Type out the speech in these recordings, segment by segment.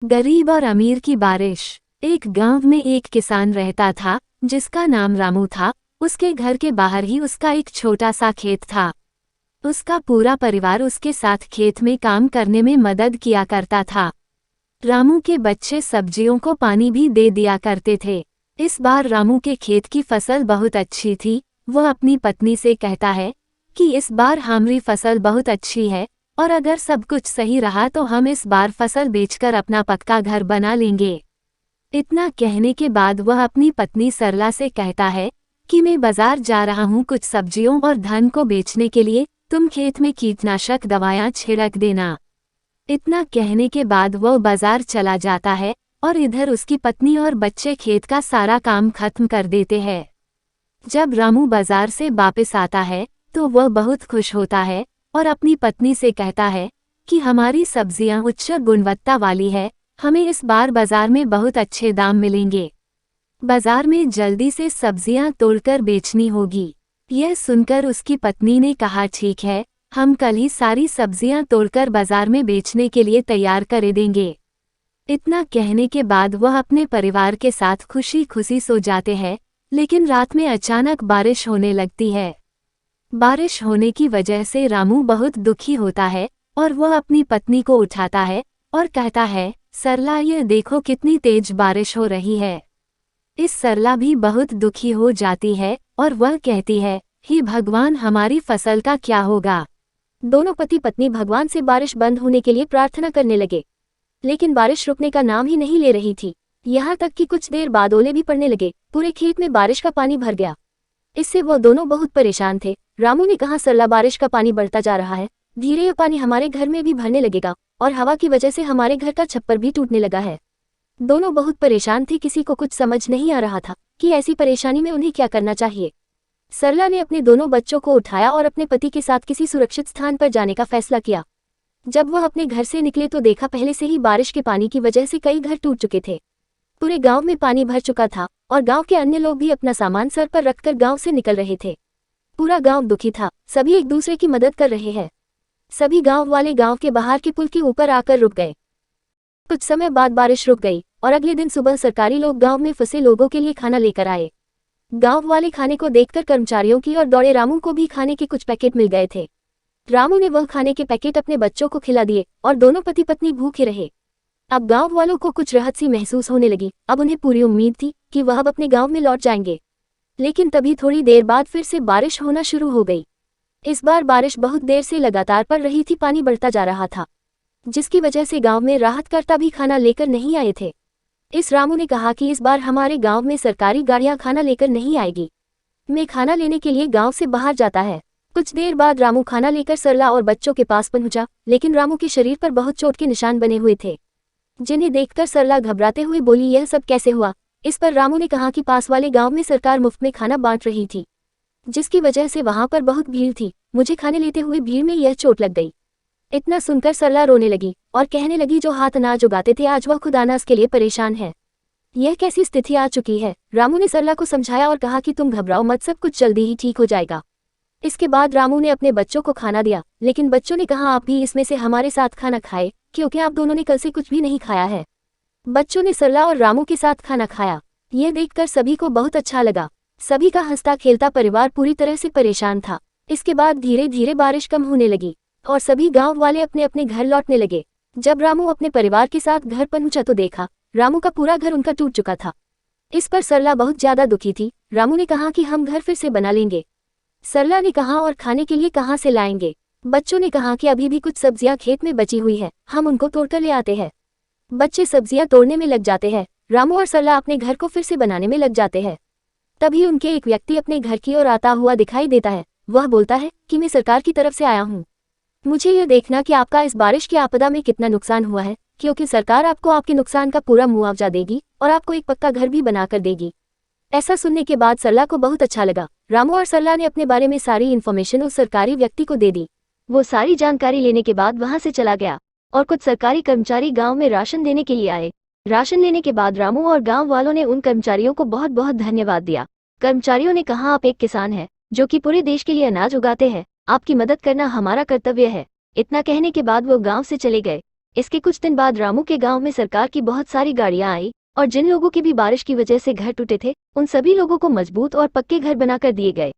गरीब और अमीर की बारिश। एक गांव में एक किसान रहता था जिसका नाम रामू था। उसके घर के बाहर ही उसका एक छोटा सा खेत था। उसका पूरा परिवार उसके साथ खेत में काम करने में मदद किया करता था। रामू के बच्चे सब्जियों को पानी भी दे दिया करते थे। इस बार रामू के खेत की फसल बहुत अच्छी थी। वह अपनी पत्नी से कहता है कि इस बार हमारी फसल बहुत अच्छी है और अगर सब कुछ सही रहा तो हम इस बार फसल बेचकर अपना पक्का घर बना लेंगे। इतना कहने के बाद वह अपनी पत्नी सरला से कहता है कि मैं बाजार जा रहा हूँ कुछ सब्जियों और धान को बेचने के लिए, तुम खेत में कीटनाशक दवाएं छिड़क देना। इतना कहने के बाद वह बाजार चला जाता है और इधर उसकी पत्नी और बच्चे खेत का सारा काम खत्म कर देते हैं। जब रामू बाजार से वापस आता है तो वह बहुत खुश होता है और अपनी पत्नी से कहता है कि हमारी सब्जियां उच्च गुणवत्ता वाली है, हमें इस बार बाजार में बहुत अच्छे दाम मिलेंगे। बाजार में जल्दी से सब्जियां तोड़कर बेचनी होगी। यह सुनकर उसकी पत्नी ने कहा ठीक है, हम कल ही सारी सब्जियां तोड़कर बाजार में बेचने के लिए तैयार कर देंगे। इतना कहने के बाद वह अपने परिवार के साथ खुशी खुशी सो जाते हैं। लेकिन रात में अचानक बारिश होने लगती है। बारिश होने की वजह से रामू बहुत दुखी होता है और वह अपनी पत्नी को उठाता है और कहता है, सरला ये देखो कितनी तेज बारिश हो रही है। इस सरला भी बहुत दुखी हो जाती है और वह कहती है, हे भगवान हमारी फसल का क्या होगा। दोनों पति पत्नी भगवान से बारिश बंद होने के लिए प्रार्थना करने लगे, लेकिन बारिश रुकने का नाम ही नहीं ले रही थी। यहाँ तक कि कुछ देर बाद ओले भी पड़ने लगे। पूरे खेत में बारिश का पानी भर गया। इससे वो दोनों बहुत परेशान थे। रामू ने कहा, सरला बारिश का पानी बढ़ता जा रहा है, धीरे ये पानी हमारे घर में भी भरने लगेगा और हवा की वजह से हमारे घर का छप्पर भी टूटने लगा है। दोनों बहुत परेशान थे। किसी को कुछ समझ नहीं आ रहा था कि ऐसी परेशानी में उन्हें क्या करना चाहिए। सरला ने अपने दोनों बच्चों को उठाया और अपने पति के साथ किसी सुरक्षित स्थान पर जाने का फैसला किया। जब वह अपने घर से निकले तो देखा पहले से ही बारिश के पानी की वजह से कई घर टूट चुके थे। पूरे गांव में पानी भर चुका था और गांव के अन्य लोग भी अपना सामान सर पर रखकर गांव से निकल रहे थे। पूरा गांव दुखी था। सभी एक दूसरे की मदद कर रहे हैं। सभी गांव वाले गांव के बाहर के पुल के ऊपर आकर रुक गए। कुछ समय बाद बारिश रुक गई और अगले दिन सुबह सरकारी लोग गांव में फंसे लोगों के लिए खाना लेकर आए। गांव वाले खाने को देखकर कर्मचारियों की ओर दौड़े। रामू को भी खाने के कुछ पैकेट मिल गए थे। रामू ने वह खाने के पैकेट अपने बच्चों को खिला दिए और दोनों पति पत्नी भूखे रहे। अब गांव वालों को कुछ राहत सी महसूस होने लगी। अब उन्हें पूरी उम्मीद थी कि वह अब अपने गांव में लौट जाएंगे। लेकिन तभी थोड़ी देर बाद फिर से बारिश होना शुरू हो गई। इस बार बारिश बहुत देर से लगातार पड़ रही थी। पानी बढ़ता जा रहा था, जिसकी वजह से गांव में राहतकर्ता भी खाना लेकर नहीं आए थे। इस रामू ने कहा कि इस बार हमारे गांव में सरकारी गाड़ियां खाना लेकर नहीं आएगी। मैं खाना लेने के लिए गांव से बाहर जाता है। कुछ देर बाद रामू खाना लेकर सरला और बच्चों के पास पहुंचा, लेकिन रामू के शरीर पर बहुत चोट के निशान बने हुए थे, जिन्हें देखकर सरला घबराते हुए बोली, यह सब कैसे हुआ। इस पर रामू ने कहा कि पास वाले गांव में सरकार मुफ्त में खाना बांट रही थी, जिसकी वजह से वहां पर बहुत भीड़ थी। मुझे खाने लेते हुए भीड़ में यह चोट लग गई। इतना सुनकर सरला रोने लगी और कहने लगी, जो हाथ अनाज उगाते थे आज वह खुद अनाज के लिए परेशान है। यह कैसी स्थिति आ चुकी है। रामू ने सरला को समझाया और कहा कि तुम घबराओ मत, सब कुछ जल्दी ही ठीक हो जाएगा। इसके बाद रामू ने अपने बच्चों को खाना दिया, लेकिन बच्चों ने कहा, आप भी इसमें से हमारे साथ खाना खाए, क्योंकि आप दोनों ने कल से कुछ भी नहीं खाया है। बच्चों ने सरला और रामू के साथ खाना खाया। यह देखकर सभी को बहुत अच्छा लगा। सभी का हंसता खेलता परिवार पूरी तरह से परेशान था। इसके बाद धीरे धीरे बारिश कम होने लगी और सभी गांव वाले अपने अपने घर लौटने लगे। जब रामू अपने परिवार के साथ घर पहुंचा तो देखा रामू का पूरा घर उनका टूट चुका था। इस पर सरला बहुत ज्यादा दुखी थी। रामू ने कहा कि हम घर फिर से बना लेंगे। सरला ने कहा, और खाने के लिए कहाँ से लाएंगे। बच्चों ने कहा कि अभी भी कुछ सब्जियां खेत में बची हुई है, हम उनको तोड़कर ले आते हैं। बच्चे सब्जियां तोड़ने में लग जाते हैं। रामू और सरला अपने घर को फिर से बनाने में लग जाते हैं। तभी उनके एक व्यक्ति अपने घर की ओर आता हुआ दिखाई देता है। वह बोलता है कि मैं सरकार की तरफ से आया हूँ। मुझे यह देखना कि आपका इस बारिश की आपदा में कितना नुकसान हुआ है, क्योंकि सरकार आपको आपके नुकसान का पूरा मुआवजा देगी और आपको एक पक्का घर भी बनाकर देगी। ऐसा सुनने के बाद सरला को बहुत अच्छा लगा। रामू और सरला ने अपने बारे में सारी इन्फॉर्मेशन उस सरकारी व्यक्ति को दे दी। वो सारी जानकारी लेने के बाद वहां से चला गया और कुछ सरकारी कर्मचारी गांव में राशन देने के लिए आए। राशन लेने के बाद रामू और गांव वालों ने उन कर्मचारियों को बहुत बहुत धन्यवाद दिया। कर्मचारियों ने कहा, आप एक किसान हैं जो कि पूरे देश के लिए अनाज उगाते हैं, आपकी मदद करना हमारा कर्तव्य है। इतना कहने के बाद वो गांव से चले गए। इसके कुछ दिन बाद रामू के गांव में सरकार की बहुत सारी गाड़ियां आई और जिन लोगों के भी बारिश की वजह से घर टूटे थे उन सभी लोगों को मजबूत और पक्के घर बनाकर दिए गए।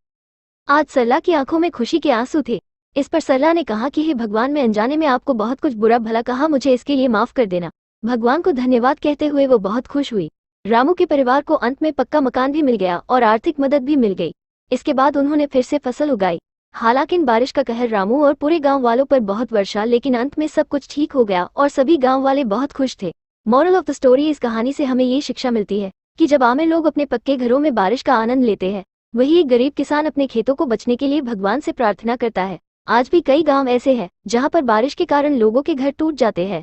आज सरला की आंखों में खुशी के आंसू थे। इस पर सरला ने कहा कि हे भगवान, मैं अनजाने में आपको बहुत कुछ बुरा भला कहा, मुझे इसके लिए माफ कर देना। भगवान को धन्यवाद कहते हुए वो बहुत खुश हुई। रामू के परिवार को अंत में पक्का मकान भी मिल गया और आर्थिक मदद भी मिल गई। इसके बाद उन्होंने फिर से फसल उगाई। हालांकि इन बारिश का कहर रामू और पूरे गांव वालों पर बहुत वर्षा, लेकिन अंत में सब कुछ ठीक हो गया और सभी गांव वाले बहुत खुश थे। मॉरल ऑफ द स्टोरी, इस कहानी से हमें ये शिक्षा मिलती है कि जब आम लोग अपने पक्के घरों में बारिश का आनंद लेते हैं, वही एक गरीब किसान अपने खेतों को बचने के लिए भगवान से प्रार्थना करता है। आज भी कई गांव ऐसे हैं जहां पर बारिश के कारण लोगों के घर टूट जाते हैं,